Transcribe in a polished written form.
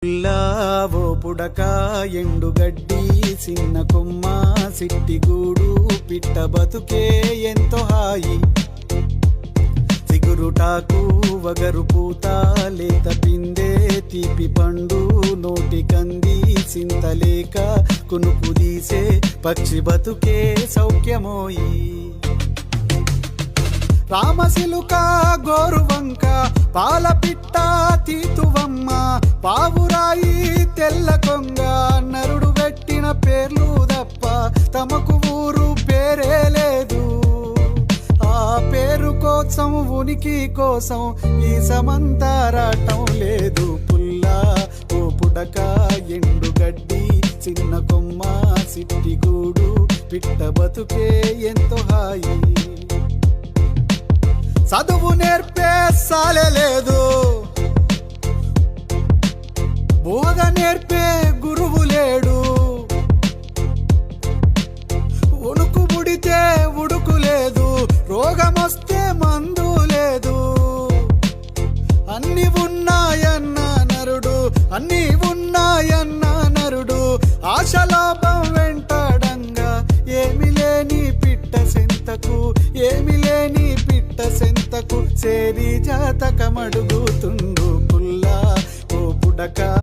పిల్లావో పుడక ఎండుగడ్డి చిన్న కొమ్మ సిట్టిగూడు పిట్ట బతుకే ఎంతో హాయి సిగురుటాకు వగరు పూత లేత పిందే తీపి పండు నోటి కంది చింతలేక కునుకు తీసే పక్షి బతుకే సౌఖ్యమోయి రామసిలుక గోరువంక పాలపిట్ట తీతువమ్మ పావురాయి తెల్ల కొంగ నరుడు పెట్టిన పేర్లు తప్ప తమకు ఊరు పేరే లేదు ఆ పేరు కోసం ఉనికి కోసం ఈ సమంతారాటం లేదు పుల్లా ఓ పుడక ఎండుగడ్డి చిన్న కొమ్మ సిట్టిగూడు పిట్ట బతుకే ఎంతో హాయి చదువు నేర్పే సాలే లేదు బోధ నేర్పే గురువు లేడు ఉణుకు ముడితే ఉడుకు లేదు రోగమొస్తే మందు లేదు అన్ని ఉన్నాయన్న నరుడు అన్ని ఉన్నాయన్న నరుడు ఆశలాభం వెంటాడంగా ఏమి లేని పిట్ట సెంతకు ఏమి లేని పిట్ట సెంతకు చేరి జాతకమడుగుతుండు పుల్లా ఓ పుడక